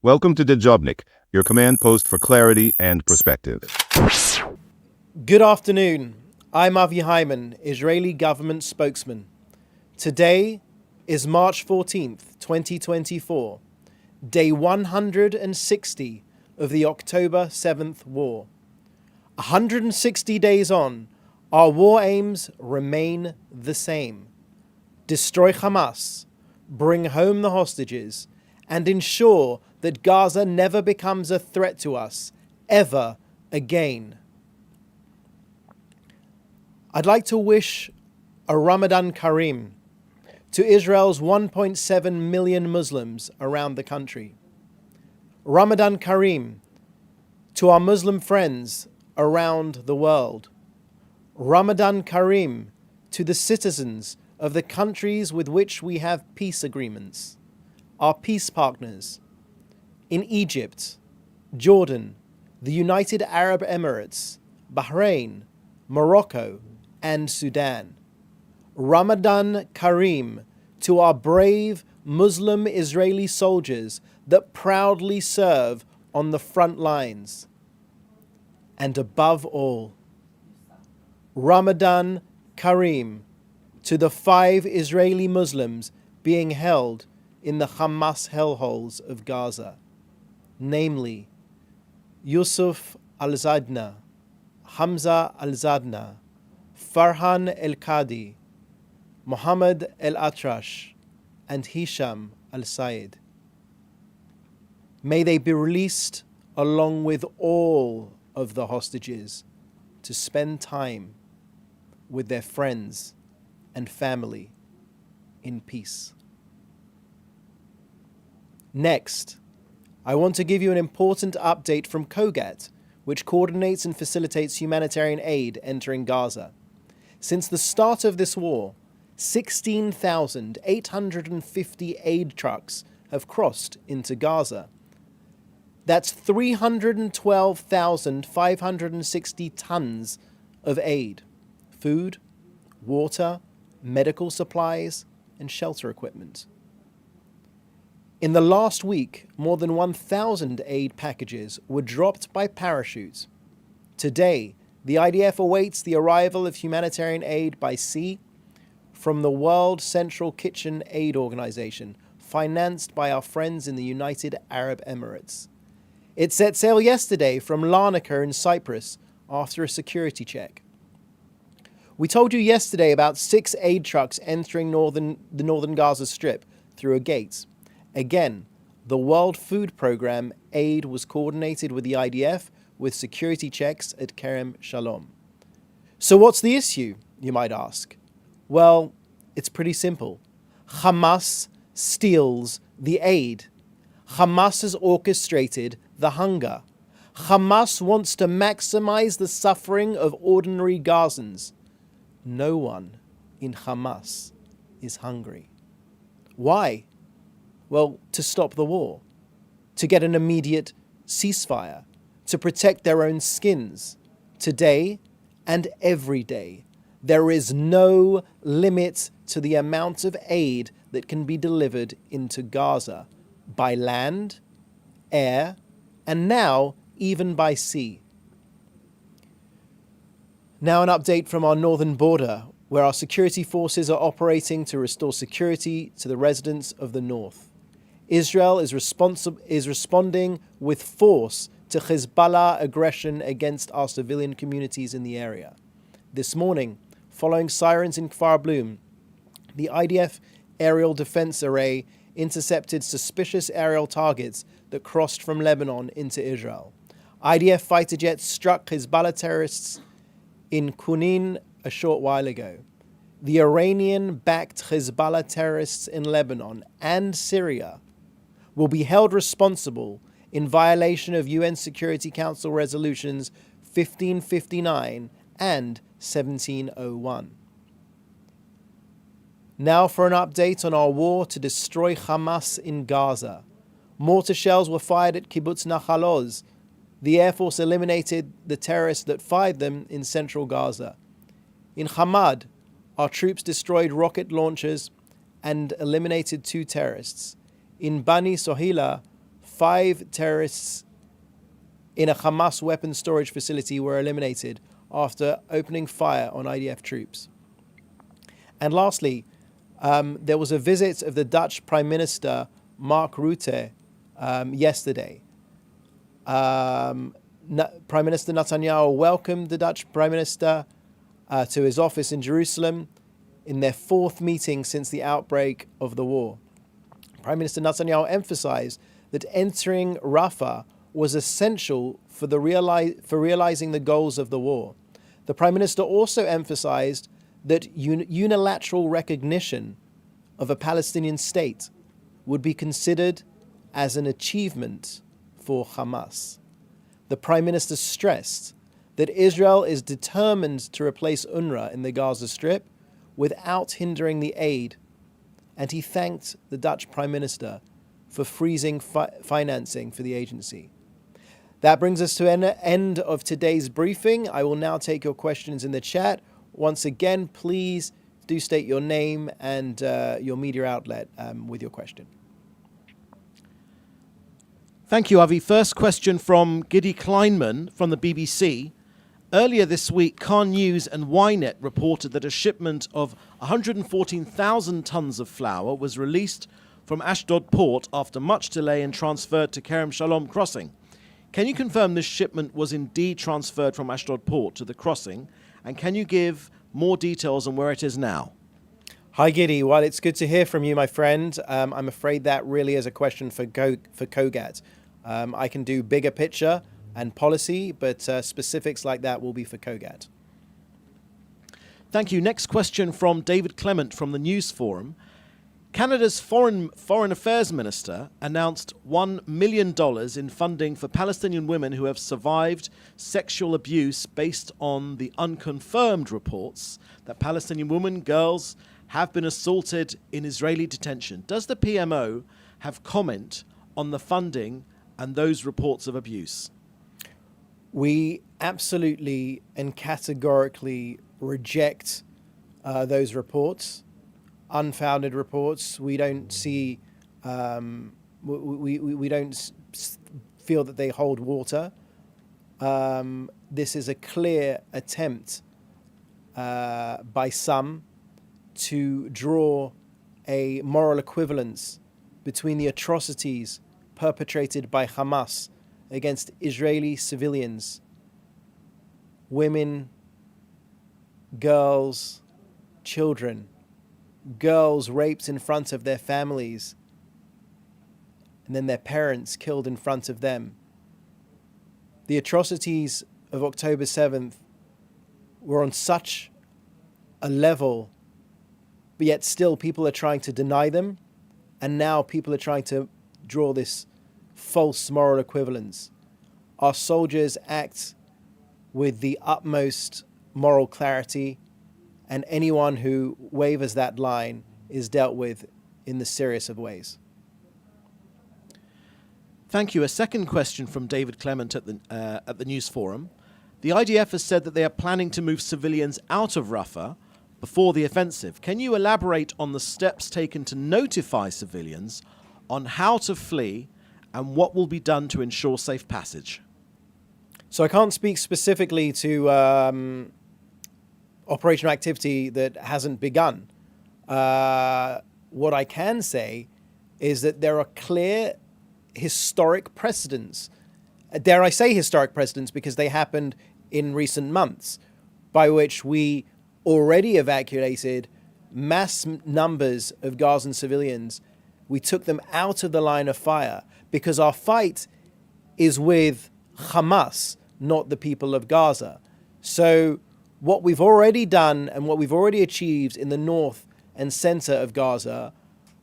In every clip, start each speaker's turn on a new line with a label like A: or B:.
A: Welcome to Dejobnik, your command post for clarity and perspective.
B: Good afternoon. I'm Avi Hyman, Israeli Government Spokesman. Today is March 14th, 2024, day 160 of the October 7th War. 160 days on, our war aims remain the same. Destroy Hamas, bring home the hostages, and ensure that Gaza never becomes a threat to us, ever again. I'd like to wish a Ramadan Kareem to Israel's 1.7 million Muslims around the country. Ramadan Kareem to our Muslim friends around the world. Ramadan Kareem to the citizens of the countries with which we have peace agreements, our peace partners in Egypt, Jordan, the United Arab Emirates, Bahrain, Morocco, and Sudan. Ramadan Kareem to our brave Muslim Israeli soldiers that proudly serve on the front lines. And above all, Ramadan Kareem to the 5 Israeli Muslims being held in the Hamas hellholes of Gaza, namely Yusuf al-Zadna, Hamza al-Zadna, Farhan el-Qadi, Mohammed el-Atrash, and Hisham al-Sayed. May they be released along with all of the hostages to spend time with their friends and family in peace. Next, I want to give you an important update from COGAT, which coordinates and facilitates humanitarian aid entering Gaza. Since the start of this war, 16,850 aid trucks have crossed into Gaza. That's 312,560 tons of aid: food, water, medical supplies, and shelter equipment. In the last week, more than 1,000 aid packages were dropped by parachute. Today, the IDF awaits the arrival of humanitarian aid by sea from the World Central Kitchen Aid Organization, financed by our friends in the United Arab Emirates. It set sail yesterday from Larnaca in Cyprus after a security check. We told you yesterday about 6 aid trucks entering the northern Gaza Strip through a gate. Again, the World Food Programme aid was coordinated with the IDF with security checks at Kerem Shalom. So what's the issue, you might ask? Well, it's pretty simple. Hamas steals the aid. Hamas has orchestrated the hunger. Hamas wants to maximize the suffering of ordinary Gazans. No one in Hamas is hungry. Why? Well, to stop the war, to get an immediate ceasefire, to protect their own skins. Today and every day, there is no limit to the amount of aid that can be delivered into Gaza by land, air, and now even by sea. Now an update from our northern border, where our security forces are operating to restore security to the residents of the north. Israel is responding with force to Hezbollah aggression against our civilian communities in the area. This morning, following sirens in Kfar Blum, the IDF aerial defense array intercepted suspicious aerial targets that crossed from Lebanon into Israel. IDF fighter jets struck Hezbollah terrorists in Kunin a short while ago. The Iranian-backed Hezbollah terrorists in Lebanon and Syria will be held responsible in violation of UN Security Council resolutions 1559 and 1701. Now for an update on our war to destroy Hamas in Gaza. Mortar shells were fired at Kibbutz Nahal Oz. The Air Force eliminated the terrorists that fired them in central Gaza. In Hamad, our troops destroyed rocket launchers and eliminated 2 terrorists. In Bani Sohila, 5 terrorists in a Hamas weapons storage facility were eliminated after opening fire on IDF troops. And lastly, there was a visit of the Dutch Prime Minister Mark Rutte yesterday. Prime Minister Netanyahu welcomed the Dutch Prime Minister to his office in Jerusalem in their 4th meeting since the outbreak of the war. Prime Minister Netanyahu emphasized that entering Rafah was essential for realizing the goals of the war. The Prime Minister also emphasized that unilateral recognition of a Palestinian state would be considered as an achievement for Hamas. The Prime Minister stressed that Israel is determined to replace UNRWA in the Gaza Strip without hindering the aid, and he thanked the Dutch Prime Minister for freezing financing for the agency. That brings us to an end of today's briefing. I will now take your questions in the chat. Once again, please do state your name and your media outlet with your question.
C: Thank you, Avi. First question from Giddy Kleinman from the BBC. Earlier this week, Khan News and Ynet reported that a shipment of 114,000 tons of flour was released from Ashdod port after much delay and transferred to Kerem Shalom crossing. Can you confirm this shipment was indeed transferred from Ashdod port to the crossing? And can you give more details on where it is now?
B: Hi, Giddy. Well, it's good to hear from you, my friend. I'm afraid that really is a question for Kogat. I can do bigger picture and policy, but specifics like that will be for Kogat.
C: Thank you. Next question from David Clement from the News Forum. Canada's Foreign Affairs Minister announced $1 million in funding for Palestinian women who have survived sexual abuse based on the unconfirmed reports that Palestinian women, girls, have been assaulted in Israeli detention. Does the PMO have comment on the funding and those reports of abuse?
B: We absolutely and categorically reject those reports. Unfounded reports. We don't see, we don't feel that they hold water. This is a clear attempt by some to draw a moral equivalence between the atrocities perpetrated by Hamas against Israeli civilians, women, girls, children, girls raped in front of their families, and then their parents killed in front of them. The atrocities of October 7th were on such a level, but yet still people are trying to deny them, and now people are trying to draw this false moral equivalence. Our soldiers act with the utmost moral clarity, and anyone who wavers that line is dealt with in the serious of ways.
C: Thank you. A second question from David Clement at the News Forum. The IDF has said that they are planning to move civilians out of Rafah before the offensive. Can you elaborate on the steps taken to notify civilians on how to flee and what will be done to ensure safe passage?
B: So I can't speak specifically to operational activity that hasn't begun. What I can say is that there are clear historic precedents. Dare I say historic precedents, because they happened in recent months, by which we already evacuated mass numbers of Gazan civilians. We took them out of the line of fire because our fight is with Hamas, not the people of Gaza. So what we've already done and what we've already achieved in the north and center of Gaza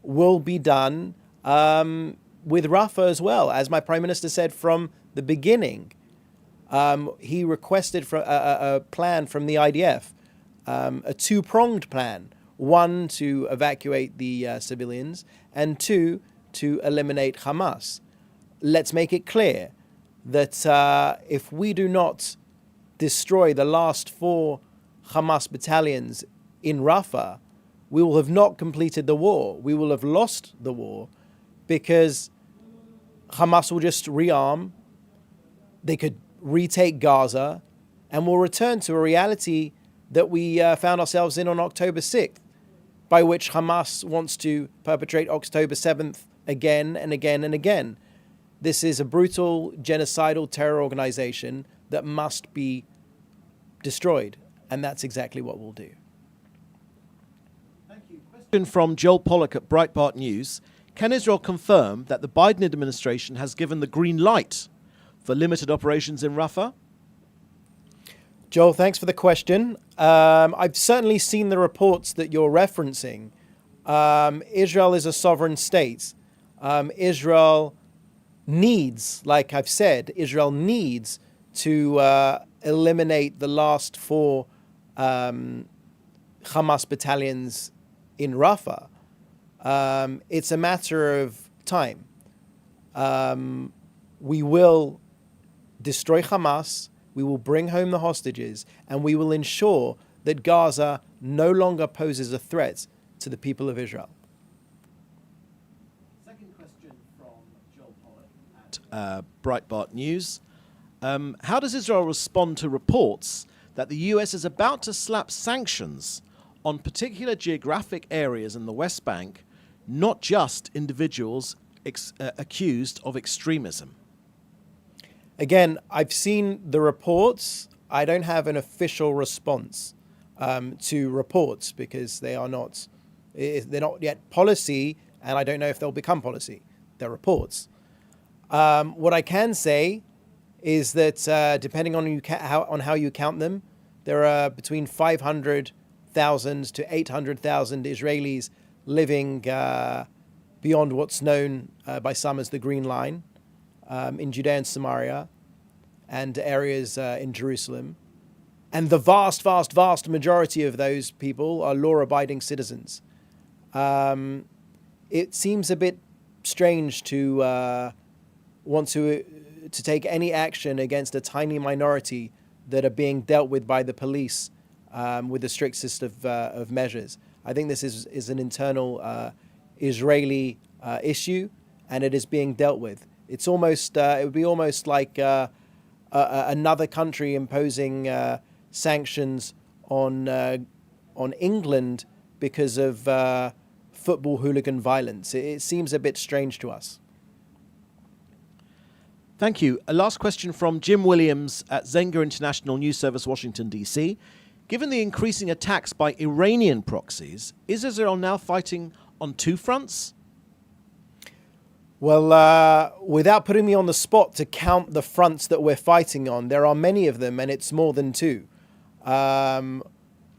B: will be done with Rafah as well. As my Prime Minister said from the beginning, he requested for a plan from the IDF, a two-pronged plan. One, to evacuate the civilians, and two, to eliminate Hamas. Let's make it clear that if we do not destroy the last 4 Hamas battalions in Rafah, we will have not completed the war. We will have lost the war, because Hamas will just rearm, they could retake Gaza, and we'll return to a reality that we found ourselves in on October 6th, by which Hamas wants to perpetrate October 7th again and again and again. This is a brutal, genocidal terror organization that must be destroyed, and that's exactly what we'll do.
C: Thank you. Question from Joel Pollack at Breitbart News. Can Israel confirm that the Biden administration has given the green light for limited operations in Rafah?
B: Joel, thanks for the question. I've certainly seen the reports that you're referencing. Israel is a sovereign state. Israel needs, like I've said, Israel needs to eliminate the last 4 Hamas battalions in Rafah. It's a matter of time. We will destroy Hamas, we will bring home the hostages, and we will ensure that Gaza no longer poses a threat to the people of Israel.
C: Second question from Joel Pollack at Breitbart News. How does Israel respond to reports that the US is about to slap sanctions on particular geographic areas in the West Bank, not just individuals accused of extremism?
B: Again, I've seen the reports. I don't have an official response to reports because they're not yet policy, and I don't know if they'll become policy. They're reports. What I can say is that depending on how you count them, there are between 500,000 to 800,000 Israelis living beyond what's known by some as the Green Line in Judea and Samaria and areas in Jerusalem. And the vast, vast, vast majority of those people are law-abiding citizens. It seems a bit strange to want to take any action against a tiny minority that are being dealt with by the police with the strictest of measures. I think this is an internal Israeli issue, and it is being dealt with. It's almost it would be almost like another country imposing sanctions on England because of football hooligan violence. It seems a bit strange to us.
C: Thank you. A last question from Jim Williams at Zenga International News Service, Washington, D.C. Given the increasing attacks by Iranian proxies, is Israel now fighting on 2 fronts?
B: Well, without putting me on the spot to count the fronts that we're fighting on, there are many of them, and it's more than 2.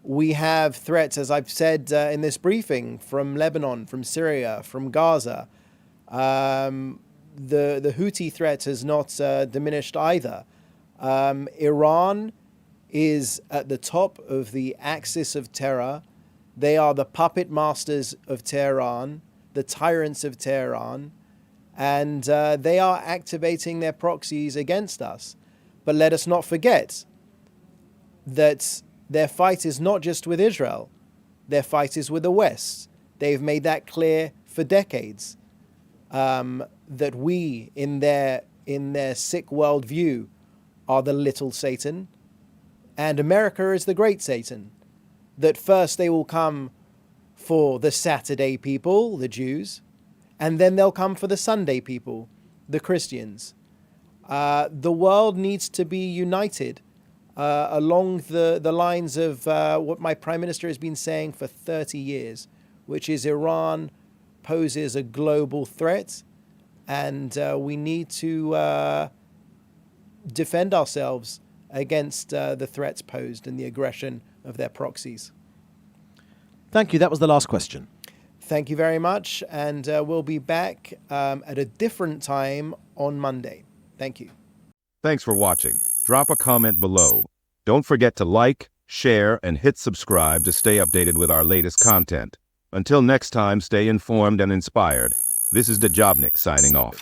B: We have threats, as I've said in this briefing, from Lebanon, from Syria, from Gaza. The Houthi threat has not diminished either. Iran is at the top of the axis of terror. They are the puppet masters of Tehran, the tyrants of Tehran, and they are activating their proxies against us. But let us not forget that their fight is not just with Israel. Their fight is with the West. They've made that clear for decades, that we, in their sick worldview, are the little Satan, and America is the great Satan. That first they will come for the Saturday people, the Jews, and then they'll come for the Sunday people, the Christians. The world needs to be united along the lines of what my Prime Minister has been saying for 30 years, which is Iran poses a global threat, and we need to defend ourselves against the threats posed and the aggression of their proxies.
C: Thank you. That was the last question.
B: Thank you very much, and we'll be back at a different time on Monday. Thank you.
A: Thanks for watching. Drop a comment below. Don't forget to like, share, and hit subscribe to stay updated with our latest content. Until next time, stay informed and inspired. This is Dejobnik signing off.